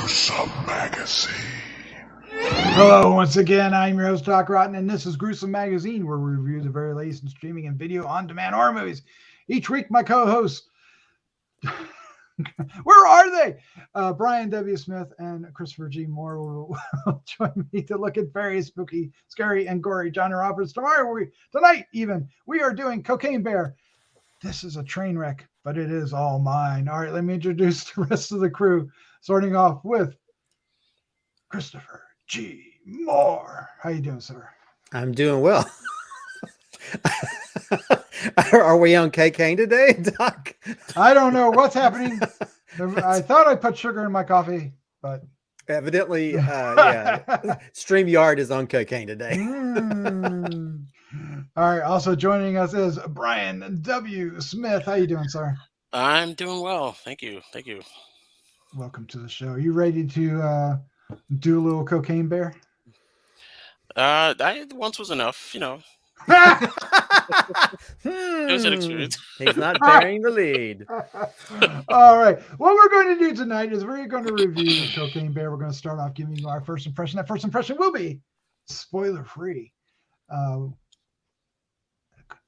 Gruesome Magazine. Hello, once again, I'm your host, Doc Rotten, and this is Gruesome Magazine, where we review the very latest in streaming and video on-demand horror movies. Each week, my co-hosts, where are they? Brian W. Smith and Christopher G. Moore will join me to look at very spooky, scary, and gory genre offers. Tonight, we are doing Cocaine Bear. This is a train wreck, but it is all mine. All right, let me introduce the rest of the crew, starting off with Christopher G. Moore. How you doing, sir? I'm doing well. Are we on cocaine today, Doc? I don't know what's happening. I thought I put sugar in my coffee, but evidently, yeah. StreamYard is on cocaine today. All right. Also joining us is Brian W. Smith. How you doing, sir? I'm doing well. Thank you. Welcome to the show. You ready to do a little Cocaine Bear? I once was enough, It was an experience. He's not bearing the lead. All right. What we're going to do tonight is we're going to review Cocaine Bear. We're going to start off giving you our first impression. That first impression will be spoiler-free.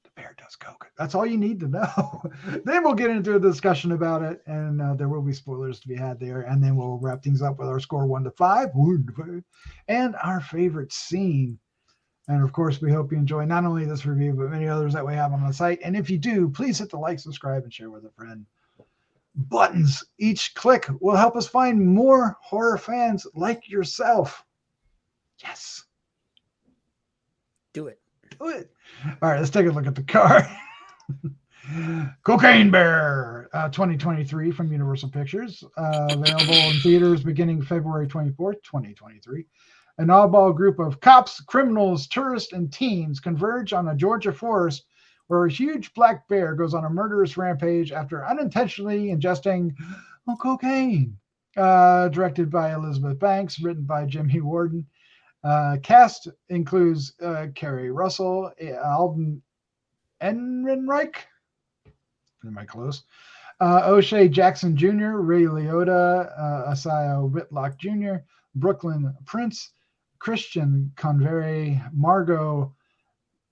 The bear does coke. That's all you need to know. Then we'll get into a discussion about it, and there will be spoilers to be had there. And then we'll wrap things up with our score 1 to 5, and our favorite scene. And of course, we hope you enjoy not only this review, but many others that we have on the site. And if you do, please hit the like, subscribe, and share with a friend. Buttons. Each click will help us find more horror fans like yourself. Yes. Do it. Do it. All right, let's take a look at the card. Cocaine Bear, 2023 from Universal Pictures. Available in theaters beginning February 24th, 2023. An oddball group of cops, criminals, tourists, and teens converge on a Georgia forest where a huge black bear goes on a murderous rampage after unintentionally ingesting cocaine. Directed by Elizabeth Banks, written by Jimmy Warden. Cast includes Keri Russell, Alden, Ehrenreich. Am I close? O'Shea Jackson Jr., Ray Liotta, Isiah Whitlock Jr., Brooklynn Prince, Christian Convery, Margo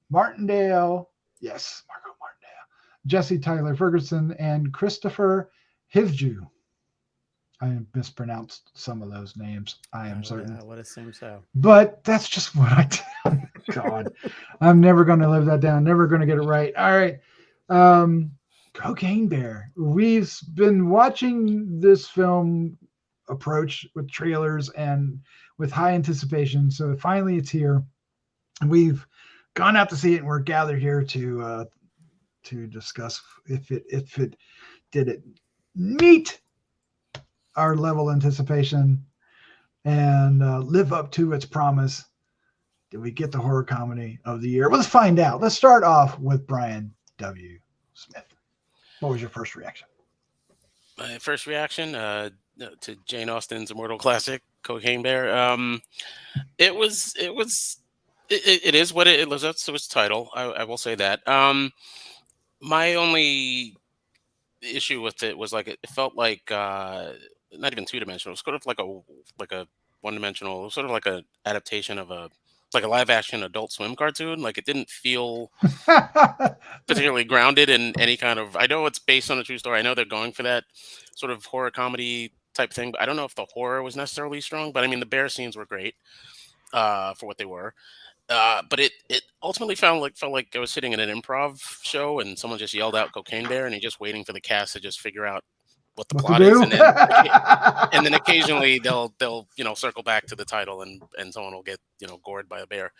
Martindale, Jesse Tyler Ferguson, and Kristofer Hivju. I mispronounced some of those names. I am certain. I would assume so. But that's just what I do. God, I'm never going to live that down. Never going to get it right. All right. Cocaine Bear. We've been watching this film approach with trailers and with high anticipation. So finally it's here. We've gone out to see it, and we're gathered here to discuss if it did it meet our level of anticipation and live up to its promise. Did we get the horror comedy of the year? Let's find out. Let's start off with Brian W. Smith. What was your first reaction? My first reaction to Jane Austen's immortal classic, Cocaine Bear. It is what it lives up to its title. I will say that. My only issue with it was it felt like not even two-dimensional. It was sort of like a one-dimensional. It was sort of like a adaptation of a live action Adult Swim cartoon. It didn't feel particularly grounded in any kind of. I know it's based on a true story. I know they're going for that sort of horror comedy type thing, but I don't know if the horror was necessarily strong. But I mean, the bear scenes were great for what they were. But it ultimately felt like I was sitting in an improv show and someone just yelled out "Cocaine Bear" and you're just waiting for the cast to just figure out what the plot is, and then occasionally they'll circle back to the title and someone will get gored by a bear.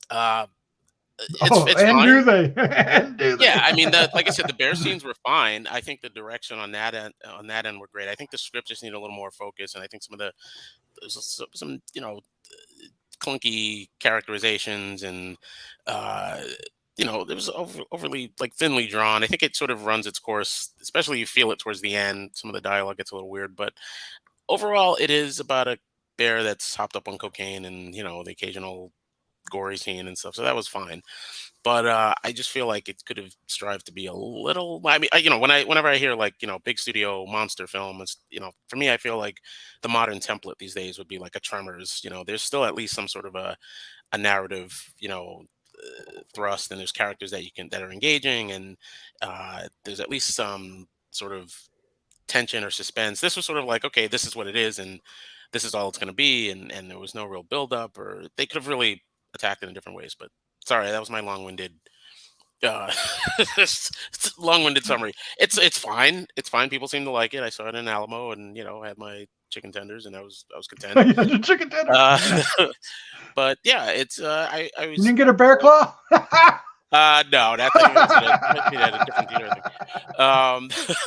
It's and fine. do they? And do they? Yeah, I mean, like I said, the bear scenes were fine. I think the direction on that end were great. I think the script just needed a little more focus, and I think there's some clunky characterizations and it was overly thinly drawn. I think it sort of runs its course, especially you feel it towards the end. Some of the dialogue gets a little weird, but overall it is about a bear that's hopped up on cocaine and the occasional gory scene and stuff, so that was fine. But I just feel like it could have strived to be a little. I mean, whenever I hear like big studio monster film, it's for me, I feel like the modern template these days would be like a Tremors. There's still at least some sort of a narrative, thrust, and there's characters that are engaging, and there's at least some sort of tension or suspense. This was sort of like, okay, this is what it is, and this is all it's going to be, and there was no real build up, or they could have really attacked it in different ways. But sorry, that was my long-winded, uh, long-winded summary. It's fine. It's fine. People seem to like it. I saw it in Alamo, and I had my chicken tenders, and I was content. You had your chicken tender. But yeah, it's I You was didn't get a bear claw? no, that thing was at a different theater, I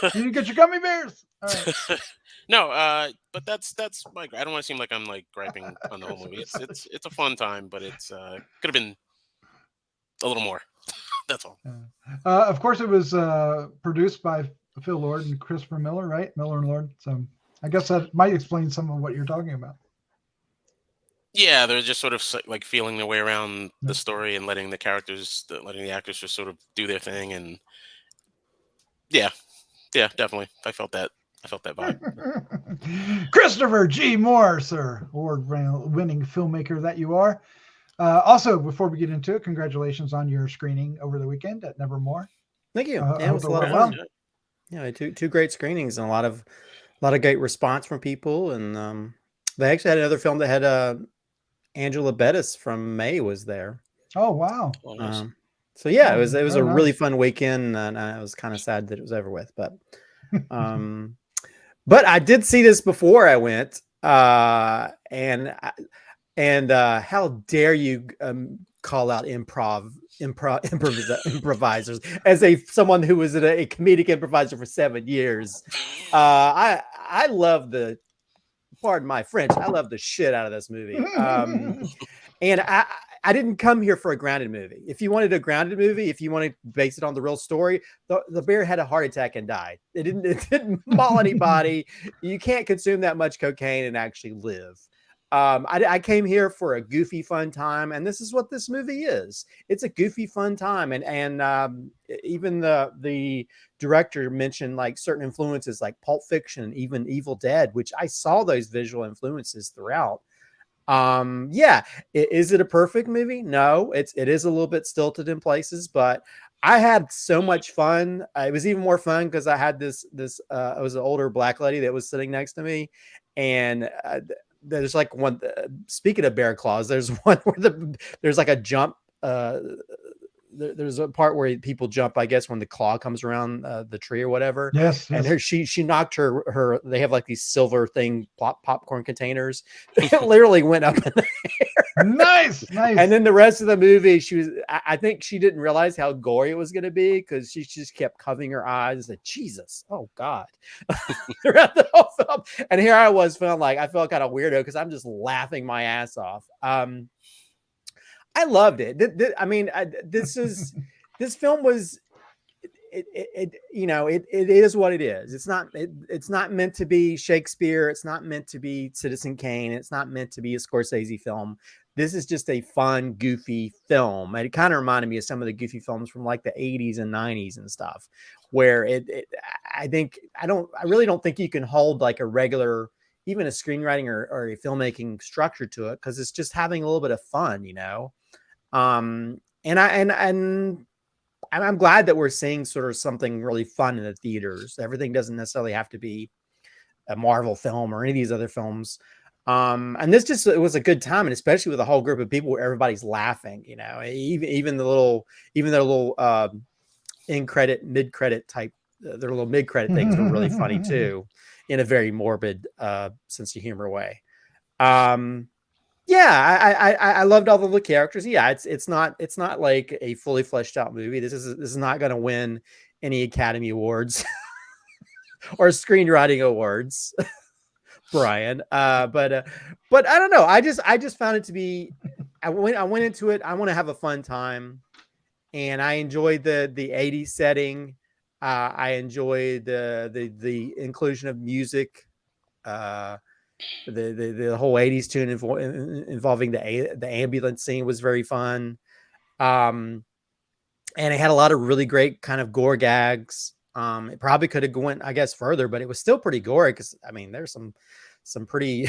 think. You didn't get your gummy bears? All right. No, but that's my. I don't want to seem like I'm like griping on the whole movie. It's a fun time, but it's could have been a little more. That's all. Of course, it was produced by Phil Lord and Christopher Miller, right? Miller and Lord. So I guess that might explain some of what you're talking about. Yeah, they're just sort of like feeling their way around the story and letting the actors just sort of do their thing, and yeah, definitely. I felt that vibe. Christopher G. Moore, sir, award-winning filmmaker that you are. Also, before we get into it, congratulations on your screening over the weekend at Nevermore. Thank you. I It was a lot of well. fun. Yeah, two great screenings and a lot of great response from people. And they actually had another film that had Angela Bettis from May was there. Oh wow! Oh, nice. So yeah, it was a nice. really fun weekend, and I was kind of sad that it was over with. But but I did see this before I went, and how dare you call out improvisers as someone who was a comedic improviser for 7 years. I love pardon my French, I love the shit out of this movie. And I didn't come here for a grounded movie. If you wanted a grounded movie, if you wanted to base it on the real story, the bear had a heart attack and died. It didn't maul anybody. You can't consume that much cocaine and actually live. I came here for a goofy, fun time, and this is what this movie is. It's a goofy, fun time, and even the director mentioned like certain influences, like Pulp Fiction, even Evil Dead, which I saw those visual influences throughout. Yeah, is it a perfect movie? No, it is a little bit stilted in places, but I had so much fun. It was even more fun because I had this it was an older black lady that was sitting next to me, and there's like one. Speaking of bear claws, there's one where there's like a jump. There's a part where people jump, I guess, when the claw comes around the tree or whatever. Yes. And she knocked her. They have like these silver popcorn containers. It literally went up in the air. Nice. And then the rest of the movie, I think she didn't realize how gory it was going to be because she just kept covering her eyes and said, Jesus, oh God. Throughout the whole film. And here I was feeling like I felt kind of weirdo because I'm just laughing my ass off. I loved it. This film was, it is what it is. It's not meant to be Shakespeare. It's not meant to be Citizen Kane. It's not meant to be a Scorsese film. This is just a fun, goofy film. And it kind of reminded me of some of the goofy films from like the 80s and 90s and stuff, where I really don't think you can hold like a regular, even a screenwriting or a filmmaking structure to it, because it's just having a little bit of fun, and I'm glad that we're seeing sort of something really fun in the theaters. Everything doesn't necessarily have to be a Marvel film or any of these other films. And it was a good time, and especially with a whole group of people where everybody's laughing, even the little end credit, mid credit type, their little mid credit things were really funny too, in a very morbid sense of humor way. Yeah, I loved all of the characters. Yeah, it's not like a fully fleshed out movie. This is not going to win any Academy Awards or screenwriting awards, Brian. But I don't know. I just found it to be. I went into it. I want to have a fun time, and I enjoyed the 80s setting. I enjoyed the inclusion of music. The whole 80s tune involving the ambulance scene was very fun. And it had a lot of really great kind of gore gags. It probably could have went, I guess, further, but it was still pretty gory because I mean there's some pretty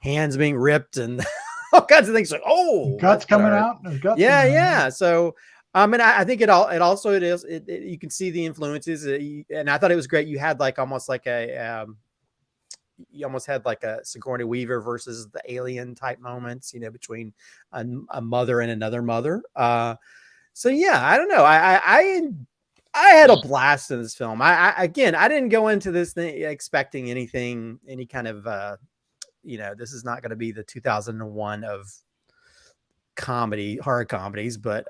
hands being ripped and all kinds of things. Like, oh, guts coming out. Guts yeah, coming yeah. out. So and I think you can see the influences, and I thought it was great. You had like almost like you almost had like a Sigourney Weaver versus the alien type moments, you know, between a mother and another mother. So yeah, I don't know. I had a blast in this film. I didn't go into this thing expecting any kind of, you know, this is not going to be the 2001 of horror comedies, but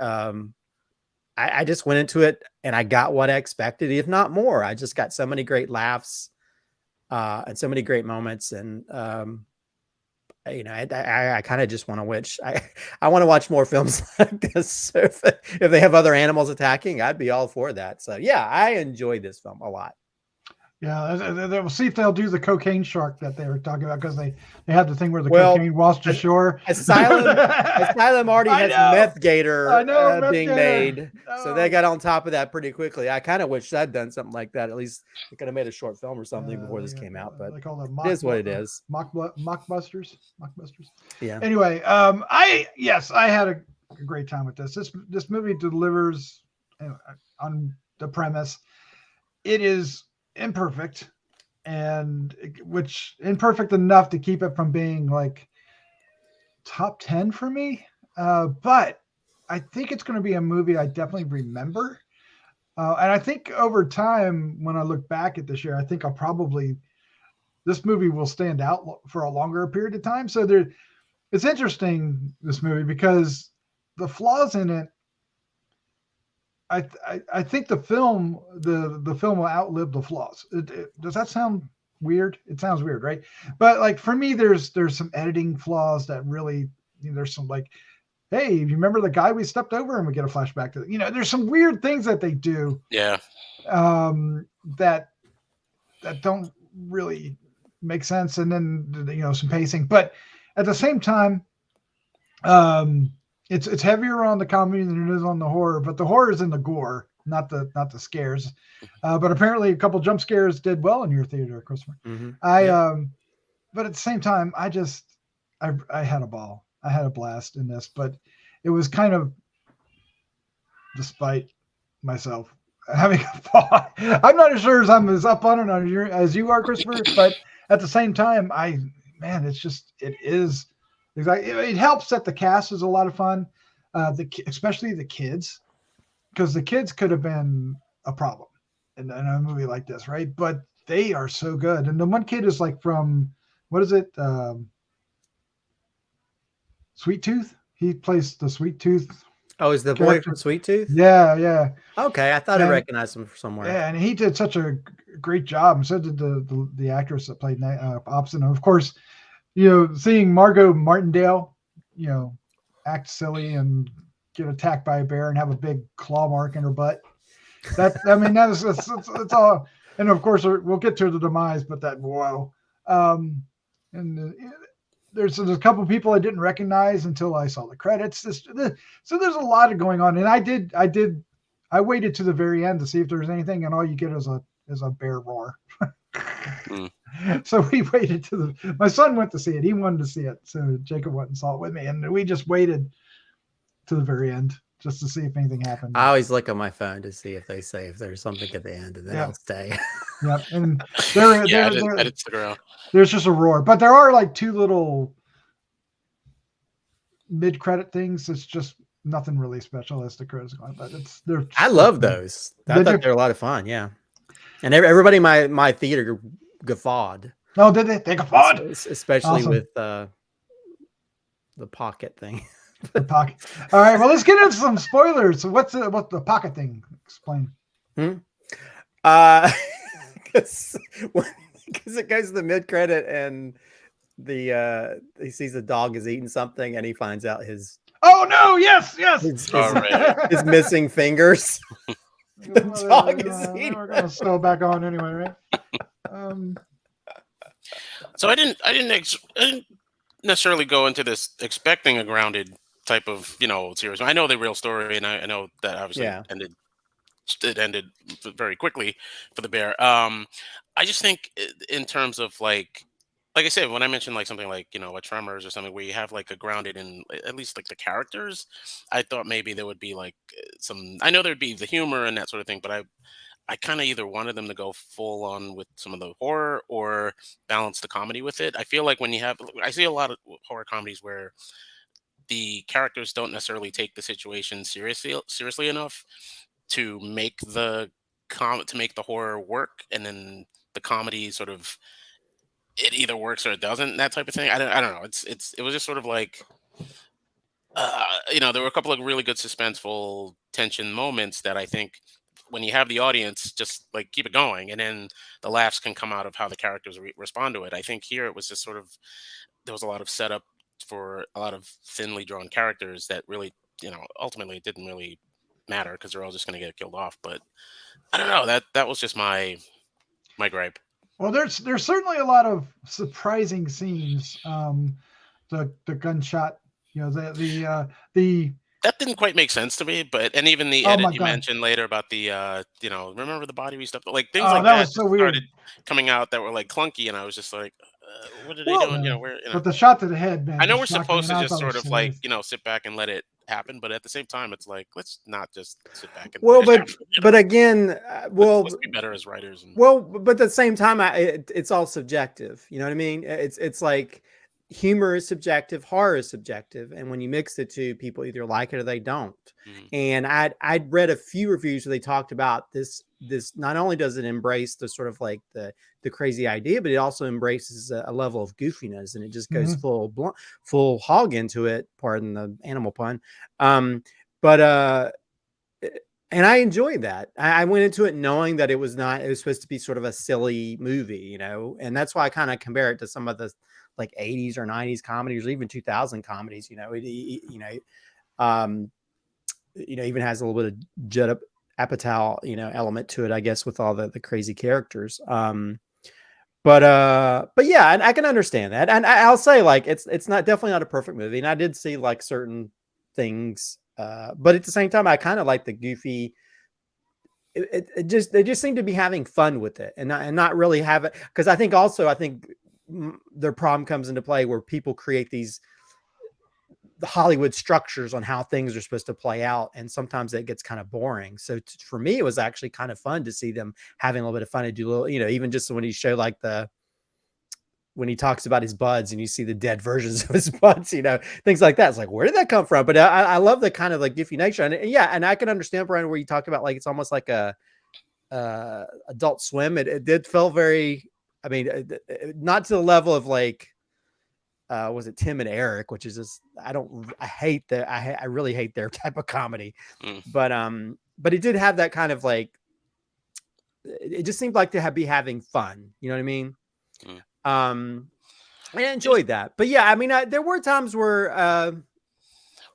I just went into it and I got what I expected, if not more. I just got so many great laughs and so many great moments. And, you know, I kind of just want to I want to watch more films like this. So if they have other animals attacking, I'd be all for that. So yeah, I enjoyed this film a lot. Yeah, we'll see if they'll do the cocaine shark that they were talking about, because they had the thing where the cocaine washed ashore. Asylum already has Meth Gator being Gator. made, so they got on top of that pretty quickly. I kind of wish they'd done something like that. At least they could have made a short film or something before this came out. But it is what it is. Mockbusters. Yeah. Anyway, I had a great time with this. This movie delivers on the premise. It is imperfect, and which imperfect enough to keep it from being like top 10 for me, but I think it's going to be a movie I definitely remember, and I think over time when I look back at this year, I think this movie will stand out for a longer period of time. So it's interesting, this movie, because the flaws in it, I think the film will outlive the flaws. Does that sound weird? It sounds weird, right? But like for me, there's some editing flaws that really, you know, there's some like, hey, you remember the guy we stepped over, and we get a flashback to, you know, there's some weird things that they do. Yeah. That don't really make sense, and then, you know, some pacing, but at the same time, it's heavier on the comedy than it is on the horror, but the horror is in the gore, not the scares. But apparently a couple jump scares did well in your theater, Kristofer. Mm-hmm. But at the same time, I had a ball. I had a blast in this, but it was kind of, despite myself having a ball. I'm not as sure as I'm as up on it as you are, Kristofer, but at the same time, it helps that the cast is a lot of fun, especially the kids, because the kids could have been a problem in a movie like this, right? But they are so good. And the one kid is like from, what is it? Sweet Tooth. He plays the Sweet Tooth. Oh, is the boy from Sweet Tooth? Yeah. Okay, I thought I recognized him from somewhere. Yeah, and he did such a great job, and so did the actress that played opposite. And of course, you know, seeing Margo Martindale, you know, act silly and get attacked by a bear and have a big claw mark in her butt. That's all. And of course, we'll get to the demise, but whoa. There's a couple people I didn't recognize until I saw the credits. So there's a lot going on, and I waited to the very end to see if there's anything, and all you get is a bear roar. So we waited my son went to see it. He wanted to see it. So Jacob went and saw it with me, and we just waited to the very end just to see if anything happened. I always look on my phone to see if they say if there's something at the end, and then I'll stay. Yep. And I did stick around. There's just a roar, but there are like two little mid-credit things. It's just nothing really special as the credits go on, but I love those. I thought they're a lot of fun. Yeah. And everybody in my theater guffawed. Oh, did they? They guffawed, especially with the pocket thing. The pocket. All right. Well, let's get into some spoilers. So what's the pocket thing? Explain. Because it goes to the mid credit, and he sees a dog is eating something, and he finds out his. Oh no! Yes. His missing fingers. The dog is eating. We're gonna sew back on anyway, right? So I didn't necessarily go into this expecting a grounded type of series. I know the real story, and I know that obviously Yeah. ended very quickly for the bear. I just think in terms of like I said, when I mentioned like something like a Tremors or something where you have like a grounded in at least like the characters, I thought maybe there would be like some. I know there'd be the humor and that sort of thing, but I kind of either wanted them to go full on with some of the horror or balance the comedy with it. I feel like I see a lot of horror comedies where the characters don't necessarily take the situation seriously enough to make to make the horror work, and then the comedy sort of it either works or it doesn't, that type of thing. I don't know. It was just sort of like there were a couple of really good suspenseful tension moments that I think when you have the audience just like keep it going, and then the laughs can come out of how the characters respond to it. I think here it was just sort of there was a lot of setup for a lot of thinly drawn characters that really ultimately it didn't really matter because they're all just going to get killed off. But I don't know, that was just my gripe. Well, there's certainly a lot of surprising scenes. The gunshot, the That didn't quite make sense to me, and even the Oh edit my you God. mentioned later about the remember the body we stuff, like things Oh, like that that was just so weird. started coming out that were like clunky, and I was just like, what are they Well, doing? Yeah. Where But the shot to the head, man, I know just we're shocked me, supposed and to I just thought it sort was of like hilarious. sit back and let it happen, but at the same time, it's like let's not just sit back and well, let it happen. but again, Let's be better as writers. but at the same time, it's all subjective. You know what I mean? It's like humor is subjective, horror is subjective, and when you mix the two, people either like it or they don't. Mhm. And I'd read a few reviews where they talked about this. This not only does it embrace the sort of like the crazy idea, but it also embraces a level of goofiness, and it just goes full hog into it. Pardon the animal pun. But and I enjoyed that. I went into it knowing that it was supposed to be sort of a silly movie, and that's why I kind of compare it to some of the like 80s or 90s comedies or even 2000 comedies. Even has a little bit of Judd Apatow, element to it, I guess, with all the crazy characters. But yeah, and I can understand that. And I'll say like it's not definitely not a perfect movie. And I did see like certain things, but at the same time, I kind of like the goofy. They just seem to be having fun with it and not really have it, because I think their problem comes into play where people create the Hollywood structures on how things are supposed to play out, and sometimes it gets kind of boring. So for me, it was actually kind of fun to see them having a little bit of fun and do a little, even just when he showed like when he talks about his buds and you see the dead versions of his buds, things like that. It's like, where did that come from? But I love the kind of like goofy nature. And yeah, and I can understand, Brian, where you talk about like, it's almost like a Adult Swim. It did feel very, I mean, not to the level of like, was it Tim and Eric, which is just, I really hate their type of comedy. But it did have that kind of like, it just seemed like to be having fun. You know what I mean? I enjoyed that. But yeah, I mean, there were times where,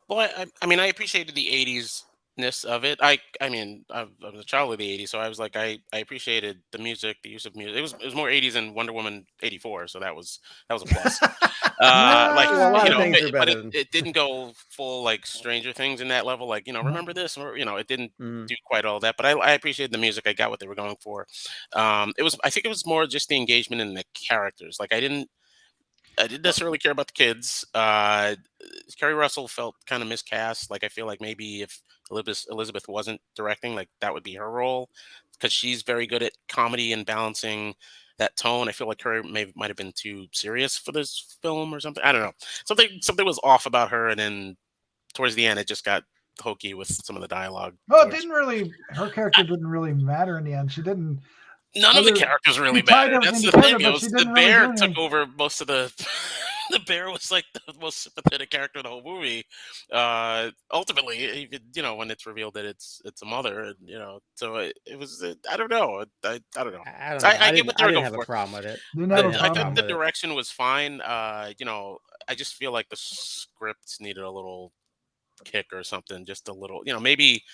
well, I mean, I appreciated the '80s ness of it. I mean, I was a child of the '80s, so I was like, I appreciated the music, the use of music. It was more '80s than Wonder Woman '84, so that was a plus. Like well, a lot of things are but better than. it didn't go full like Stranger Things in that level. Like remember this, or it didn't do quite all that. But I appreciated the music. I got what they were going for. I think it was more just the engagement in the characters. Like I didn't necessarily care about the kids. Kerry Russell felt kind of miscast. Like I feel like maybe if Elizabeth wasn't directing, like that would be her role, because she's very good at comedy and balancing that tone. I feel like her might have been too serious for this film or something. I don't know. Something was off about her, and then towards the end, it just got hokey with some of the dialogue. Well, her character didn't really matter in the end. She didn't. None of the characters really tied mattered. That's everything the together, thing. but she The didn't really do bear anything. took over most of the. The bear was like the most sympathetic character in the whole movie. Ultimately, even when it's revealed that it's a mother, and so it was. I don't know. I don't know. I don't So know. I get what they I were didn't going have a for. problem with it. Didn't have a I problem thought the with it. direction was fine. I just feel like the script needed a little kick or something. Just a little. Maybe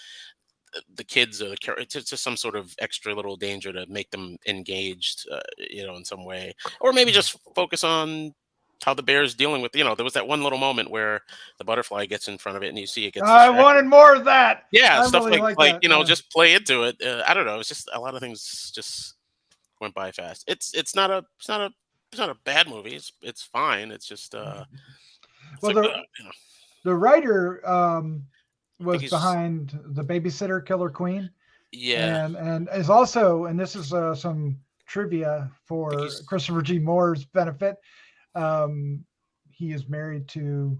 the kids or the character, it's just some sort of extra little danger to make them engaged, in some way, or maybe just focus on how the bear is dealing with. There was that one little moment where the butterfly gets in front of it, and you see it gets I distracted. wanted more of that. Yeah, I stuff really like that. Yeah. just play into it. I don't know. It's just a lot of things just went by fast. It's not a bad movie. It's fine. It's just Well, like, the writer was he's- behind The Babysitter Killer Queen, yeah. and is also, and this is some trivia for he's- Christopher G. Moore's benefit. He is married to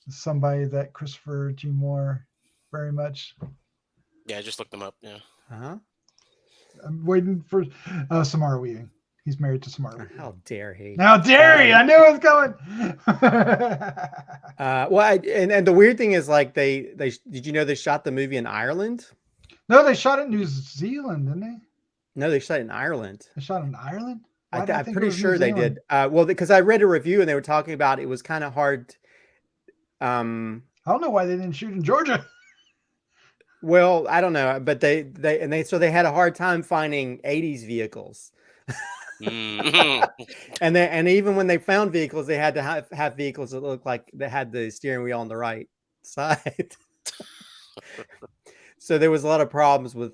somebody that Christopher G. Moore very much. Yeah, I just looked them up. Yeah. Uh-huh. I'm waiting for Samara Weaving. He's married to Samara Weaving. How dare he? How dare he? I knew it was coming. And the weird thing is, like, they did you know they shot the movie in Ireland? No, they shot it in New Zealand, didn't they? No, they shot it in Ireland. They shot it in Ireland? Why did I I'm think it pretty was New sure they Zealand? did. Well, because I read a review and they were talking about it was kind of hard. I don't know why they didn't shoot in Georgia. Well, I don't know, but they had a hard time finding 80s vehicles. Mhm. And even when they found vehicles, they had to have vehicles that looked like they had the steering wheel on the right side. So there was a lot of problems with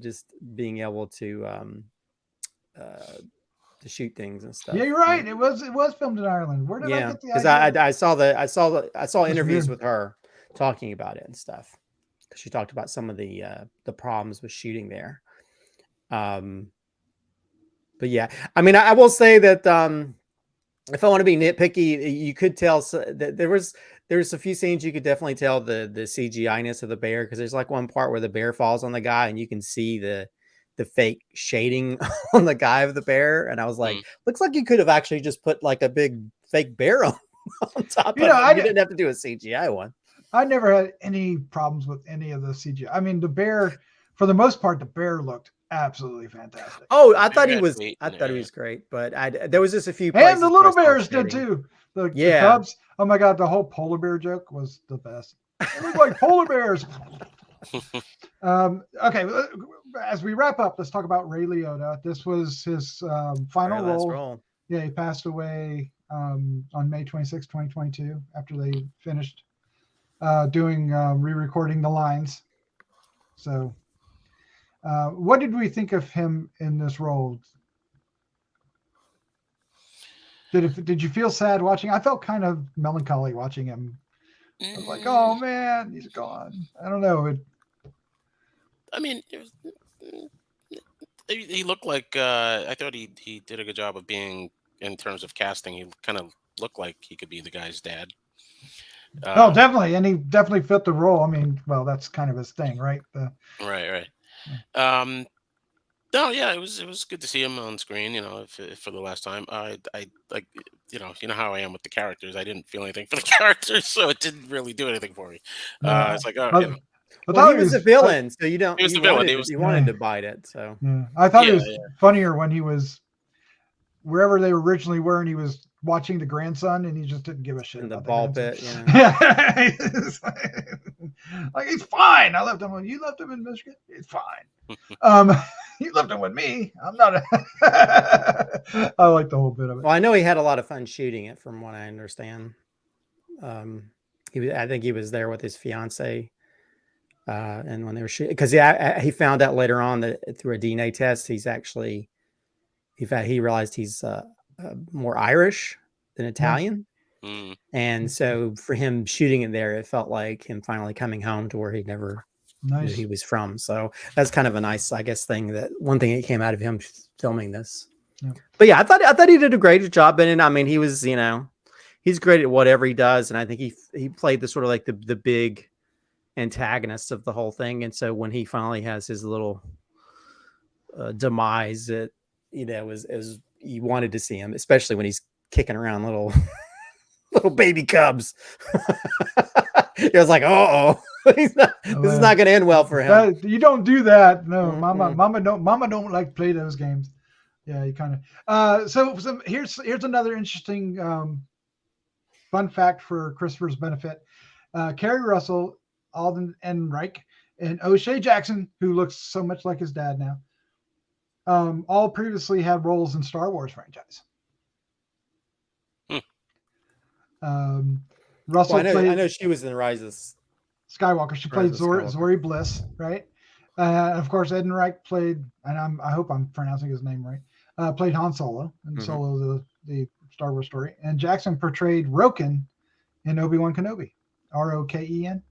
just being able to shoot things and stuff. Yeah, you're right. It was filmed in Ireland. Where did I Yeah, get the because idea? I saw interviews weird. with her talking about it and stuff. She talked about some of the problems with shooting there. But yeah, I mean, I will say that if I want to be nitpicky, you could tell that there's a few scenes you could definitely tell the CGI-ness of the bear, because there's like one part where the bear falls on the guy and you can see the fake shading on the guy of the bear, and I was like, looks like you could have actually just put like a big fake bear on top of it. You didn't have to do a CGI one. I never had any problems with any of the CGI. I mean, the bear, for the most part, the bear looked absolutely fantastic. Oh, I thought he was. Great. I thought he was great, but there was just a few. And the little where I bears saw did shading. too. The Yeah. cubs. Oh my god, the whole polar bear joke was the best. They look like polar bears. Okay, as we wrap up, let's talk about Ray Liotta. This was his final Very last role. Yeah, he passed away on May 26, 2022, after they finished doing re-recording the lines. So what did we think of him in this role? Did you feel sad watching? I felt kind of melancholy watching him. I was like, oh man, he's gone. I don't know. I mean, he looked like I thought he did a good job of being, in terms of casting. He kind of looked like he could be the guy's dad. Oh, definitely, and he definitely fit the role. I mean, well, that's kind of his thing, right? Right. No, yeah, it was good to see him on screen. For the last time, I like, you know how I am with the characters. I didn't feel anything for the characters, so it didn't really do anything for me. It's like, well, he was a villain, so you don't. He was the villain. You wanted to bite it, so yeah. I thought it was funnier when he was wherever they originally were, and he was watching the grandson, and he just didn't give a shit in the about ball the pit. Yeah, like he's fine. I left him. You left him in Michigan. It's fine. You left him with me. I'm not. I like the whole bit of it. Well, I know he had a lot of fun shooting it, from what I understand. I think he was there with his fiance, and when they were shooting, because he found out later on that through a DNA test, he realized he's more Irish than Italian. And so for him shooting it there, it felt like him finally coming home to where he never knew he was from. So that's kind of a nice, I guess, thing, that one thing that came out of him filming this. Yeah. But yeah, I thought he did a great job in it. I mean, he was, he's great at whatever he does, and I think he played the sort of like the big antagonist of the whole thing. And so when he finally has his little demise, it was you wanted to see him, especially when he's kicking around little baby cubs. It was like, this is not going to end well for him. You don't do that. No, mama don't like play those games. Yeah, you kind of. So here's another interesting fun fact for Kristofer's benefit. Keri Russell, Alden Ehrenreich, and O'Shea Jackson, who looks so much like his dad now. All previously had roles in Star Wars franchise. Russell I know she was in Rise of Skywalker. She played Zori Bliss, right? Of course, Ehrenreich played, and I hope I'm pronouncing his name right. Played Han Solo in Solo, the Star Wars story, and Jackson portrayed Roken in Obi-Wan Kenobi. Roken.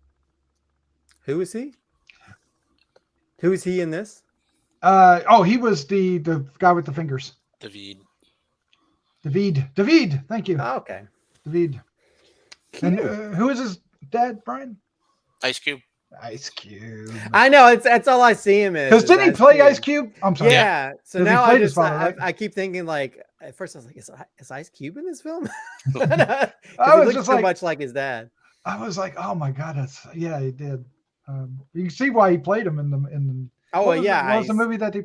Who is he? Who is he in this? He was the guy with the fingers. David. Thank you. Oh, okay. David. And who is his dad, Brian? Ice Cube. Ice Cube. I know that's all I see him in. Because didn't he play Ice Cube? I'm sorry. Yeah. So now I keep thinking like at first I was like, is Ice Cube in this film? I was just so much like his dad. I was like, oh my god, he did. You can see why he played him in the. What was the movie that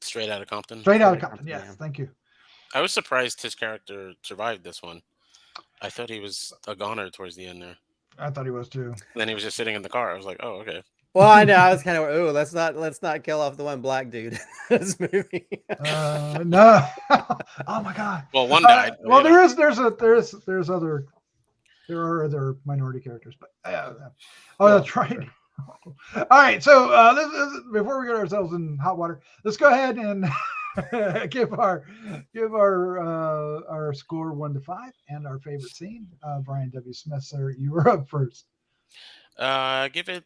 Straight Outta Compton? Straight Outta Compton. Yes, yeah. Thank you. I was surprised his character survived this one. I thought he was a goner towards the end there. I thought he was too. Then he was just sitting in the car. I was like, oh, okay. Well, I know. I was kind of, let's not kill off the one black dude in this movie. No. Oh my god. Well, one died. Well, there are other minority characters, but that's right. All right, so before we get ourselves in hot water, let's go ahead and give our score 1 to 5 and our favorite scene. Brian W. Smith, sir, you were up first. Give it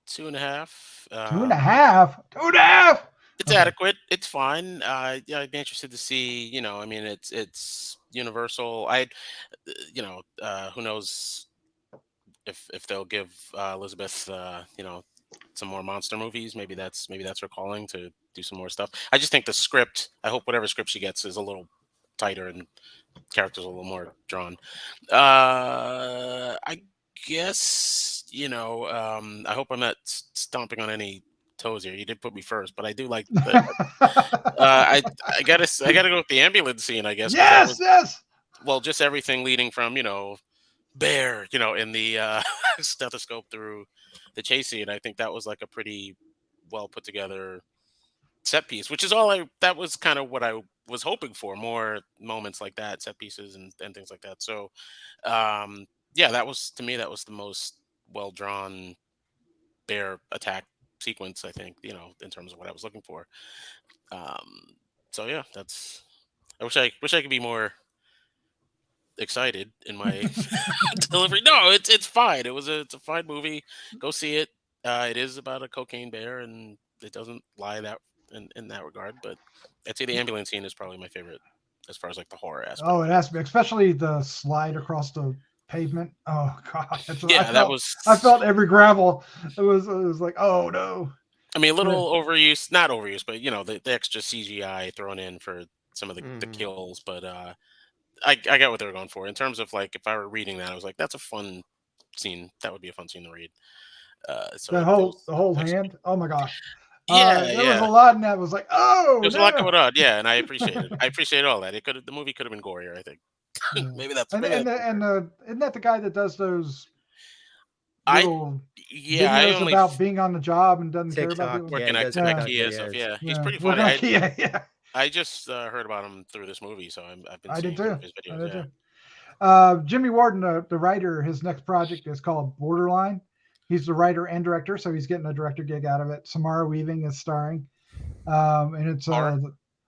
2.5. 2.5. 2.5. It's adequate. It's fine. I'd be interested to see. I mean, it's Universal. Who knows if they'll give Elizabeth, some more monster movies. Maybe that's her calling to do some more stuff. I just think the script. I hope whatever script she gets is a little tighter and characters a little more drawn. I guess I hope I'm not stomping on any toes here. You did put me first, but I do like. I gotta go with the ambulance scene. I guess. Yes. Well, just everything leading from Bear, in the stethoscope through the chase scene. I think that was like a pretty well put together set piece, which is that was kind of what I was hoping for, more moments like that, set pieces and things like that. So, that was, to me, that was the most well drawn bear attack sequence, I think, in terms of what I was looking for. So yeah, I wish I could be more excited in my delivery. No, it's fine. It's a fine movie. Go see it. It is about a cocaine bear, and it doesn't lie that in that regard. But I'd say the ambulance scene is probably my favorite as far as like the horror aspect. Oh, it has to be, especially the slide across the pavement. Oh god, I felt every gravel. It was like, oh no. I mean, a little overuse, not overuse, but the extra CGI thrown in for some of the kills, but I got what they were going for. In terms of like, if I were reading that, I was like, that's a fun scene. That would be a fun scene to read. So the whole hand. Oh my gosh. Yeah, there was a lot in that. Was like, oh, there's a lot going on. Yeah, and I appreciate it. I appreciate all that. The movie could have been gorier, I think. Maybe that's. And isn't that the guy that does those? Videos about being on the job and doesn't care about people. Working at IKEA stuff. Yeah, he's pretty funny. I just heard about him through this movie, so I've been seeing his videos. I did too. Jimmy Warden, the writer, his next project is called Borderline. He's the writer and director, so he's getting a director gig out of it. Samara Weaving is starring, and it's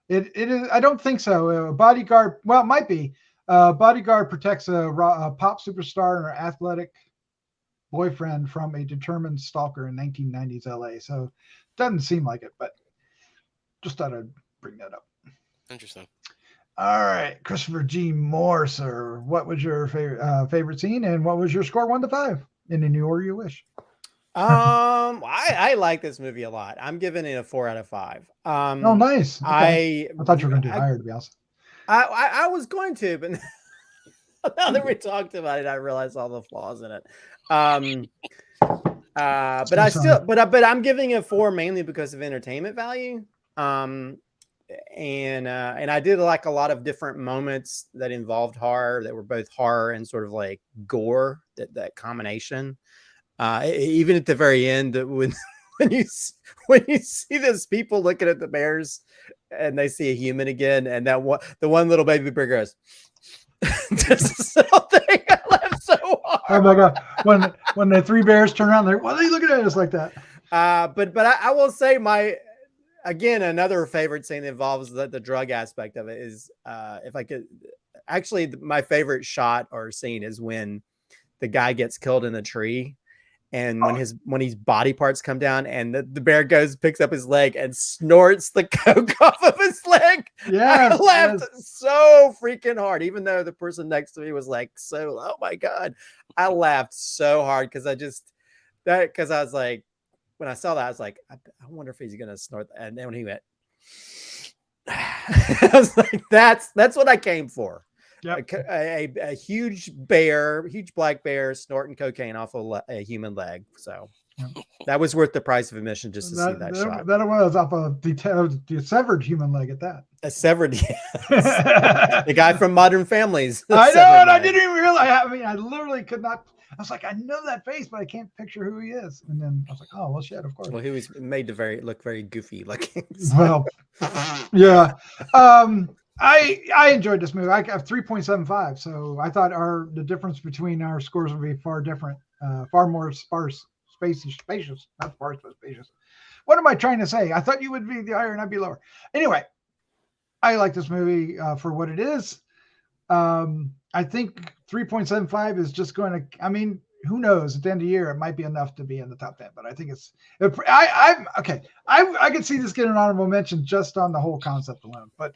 it is. I don't think so. Bodyguard. Well, it might be. Bodyguard protects a pop superstar and her athletic boyfriend from a determined stalker in 1990s LA. So it doesn't seem like it, but just thought I'd bring that up. Interesting. All right, Christopher G. Moore, sir. What was your favorite scene, and what was your score 1 to 5 in any order you wish? I like this movie a lot. I'm giving it a 4 out of 5. Oh, nice. Okay. I thought you were going to do higher, to be honest. I was going to, but now that we talked about it, I realized all the flaws in it. But I'm giving it 4 mainly because of entertainment value. And I did like a lot of different moments that involved horror, that were both horror and sort of like gore, that combination. Even at the very end, when you see those people looking at the bears and they see a human again, and the one little baby bear goes, this whole thing, I laughed so hard. Oh my god! When the three bears turn around, they're like, "What are you looking at us like that?" But I will say again, another favorite scene that involves the drug aspect of it is, if I could, actually, my favorite shot or scene is when the guy gets killed in the tree, and when his body parts come down, and the bear picks up his leg and snorts the coke off of his leg. Yeah, I laughed so freaking hard, even though the person next to me was like, oh my god, I laughed so hard because I was like, when I saw that, I was like, I wonder if he's gonna snort that. And then when he went, I was like, that's what I came for. Yep. A huge black bear snorting cocaine off a human leg. So that was worth the price of admission just to see that shot. That was off the severed human leg at that. A severed, yes. The guy from Modern Families. I know, and I didn't even realize. I mean, I literally could not. I was like, I know that face, but I can't picture who he is. And then I was like, oh, well, shit, of course. Well, he was made to look very goofy looking. Well, yeah. I enjoyed this movie. I have 3.75, so I thought the difference between our scores would be far different, far more spacious, not sparse, but spacious. What am I trying to say? I thought you would be the higher and I'd be lower. Anyway, I like this movie for what it is. I think 3.75 is just going to, I mean, who knows? At the end of the year, it might be enough to be in the top 10, but I think I'm okay. I could see this getting an honorable mention just on the whole concept alone, but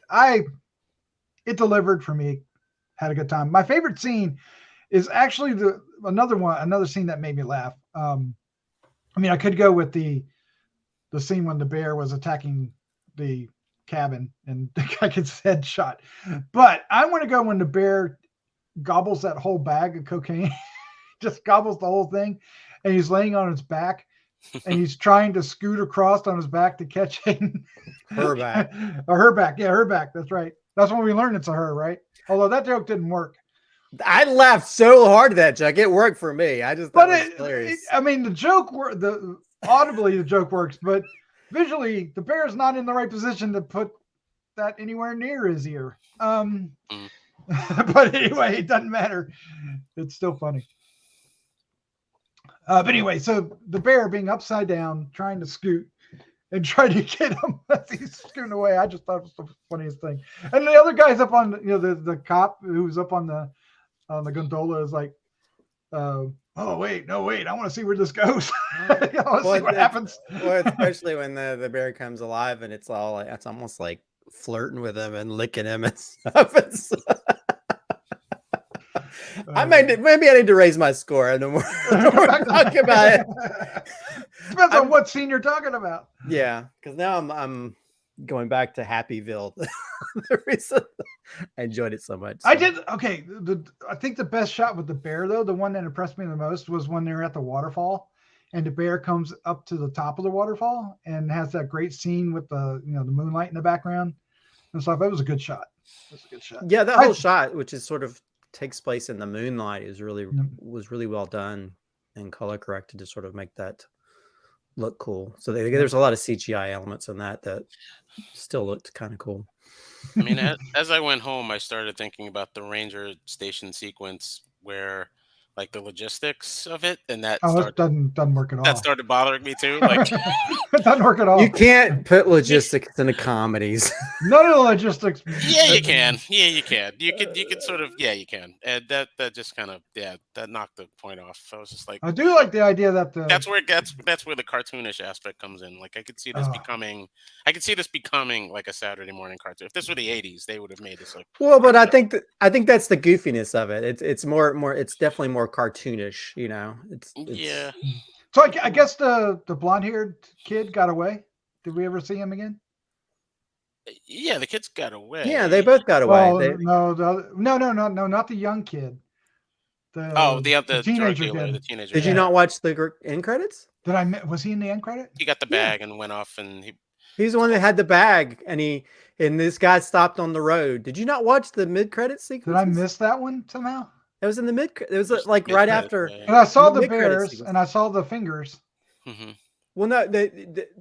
it delivered for me. Had a good time. My favorite scene is actually another scene that made me laugh. I mean, I could go with the scene when the bear was attacking the cabin and the guy gets headshot, but I want to go when the bear gobbles that whole bag of cocaine, just gobbles the whole thing, and he's laying on his back and he's trying to scoot across on his back to catch Hayden. Her back. Or her back. Yeah, her back. That's right. That's when we learned it's a her, right? Although that joke didn't work. I laughed so hard at that joke. It worked for me. I just thought it was hilarious. I mean, the joke audibly the joke works, but visually the bear is not in the right position to put that anywhere near his ear. But anyway, it doesn't matter. It's still funny. But anyway, so the bear being upside down, trying to scoot and try to get him as he's scooting away. I just thought it was the funniest thing. And the other guy's up on, the cop who's up on the gondola is like, oh wait, I want to see where this goes. I want to see what happens. Well, especially when the bear comes alive and it's all like, it's almost like flirting with him and licking him and stuff. Maybe I need to raise my score and we're talking about it. Depends on what scene you're talking about. Yeah, because now I'm going back to Happyville. The reason I enjoyed it so much. So. I did. Okay, I think the best shot with the bear, though, the one that impressed me the most was when they're at the waterfall and the bear comes up to the top of the waterfall and has that great scene with the the moonlight in the background and stuff. That was a good shot. Yeah, that whole shot, which is sort of takes place in the moonlight, was really well done and color corrected to sort of make that look cool. So there's a lot of CGI elements in that still looked kind of cool. I mean, as I went home, I started thinking about the ranger station sequence where, like, the logistics of it, and that doesn't work at all. That started bothering me too. Like, it doesn't work at all. You can't put logistics into comedies. None of the logistics. Yeah, you can. Yeah, you can. You could sort of. Yeah, you can. And that just kind of that knocked the point off. I was just like, I do like the idea that that's where the cartoonish aspect comes in. Like, I could see this becoming like a Saturday morning cartoon. If this were the '80s, they would have made this like. Well, but I think that's the goofiness of it. It's more. It's definitely more cartoonish. It's yeah. So I guess the blonde-haired kid got away. Did we ever see him again? Yeah, the kids got away. Yeah, they both got away. Well, no, not the young kid. The teenager kid. kid. The teenager. Did you not watch the end credits? Was he in the end credit? He got the bag and went off, and he's the one that had the bag, and this guy stopped on the road. Did you not watch the mid-credit sequence? Did I miss that one somehow? It was in the mid. It was Just like mid right credit, after. yeah. And I saw the mid-credit bears sequence. and I saw the fingers. Mhm. Well, no,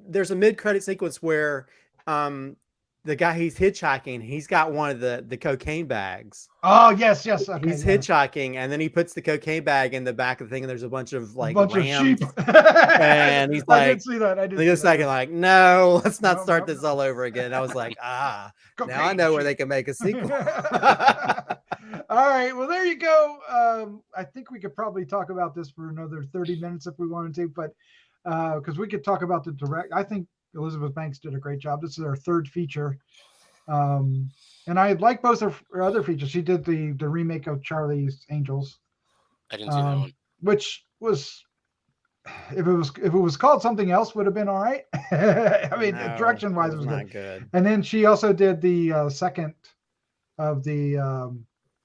there's a mid-credit sequence where the guy he's hitchhiking, he's got one of the cocaine bags. Oh, yes. Okay, He's hitchhiking, and then he puts the cocaine bag in the back of the thing, and there's a bunch of like of rams. sheep. And he's I like, did see that. I did. Like a see that. second, like, no, let's not No, start no, this no. all over again. I was like, now I Cocaine know where sheep. they can make a sequel. All right. Well, there you go. I think we could probably talk about this for another 30 minutes if we wanted to, but because we could talk about the direct. I think Elizabeth Banks did a great job. This is her third feature. And I like both her other features. She did the remake of Charlie's Angels. I didn't see that one. Which was, if it was called something else, would have been all right. I mean, No, direction wise, it was not good. good. And then she also did the second of the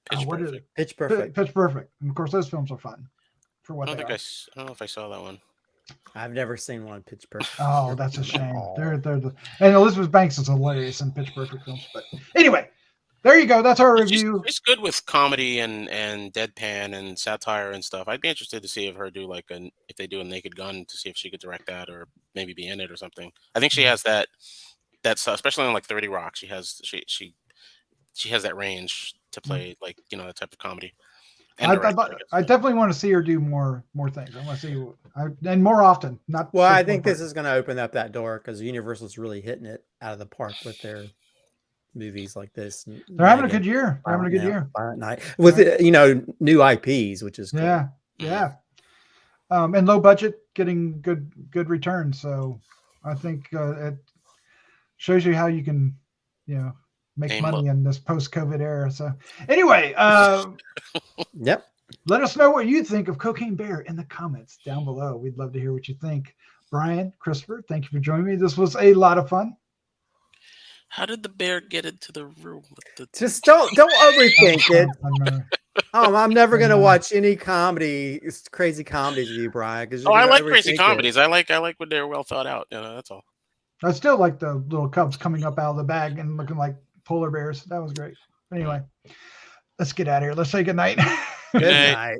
Pitch what is Perfect. it? Pitch Perfect. Pitch Perfect. And of course, those films are fun for I what don't they think are. I don't know if I saw that one. I've never seen one Pitch Perfect. Oh, that's a shame. Oh. And Elizabeth Banks is hilarious in Pitch Perfect films. But anyway, there you go. That's our review. She's good with comedy and deadpan and satire and stuff. I'd be interested to see if her do if they do a Naked Gun, to see if she could direct that or maybe be in it or something. I think she has that stuff, especially on like 30 Rock. She has that range to play like that type of comedy. And I definitely want to see her do more things. I want to see and more often. Not Well, I just think one this is going to open up that door because Universal's really hitting it out of the park with their movies like this. They're having a good year. They're having a good year. Violent Night with new IPs, which is cool. Yeah. And low budget, getting good returns. So I think it shows you how you can, make money in this post-COVID era. So anyway, Yep. Let us know what you think of Cocaine Bear in the comments down below. We'd love to hear what you think. Brian, Kristofer, thank you for joining me. This was a lot of fun. How did the bear get into the room with the Just don't overthink it. I'm never gonna watch any crazy comedies with you, Brian. Because I like crazy comedies. I like when they're well thought out. That's all. I still like the little cubs coming up out of the bag and looking like polar bears. That was great. Anyway, let's get out of here. Let's say good night. Good night.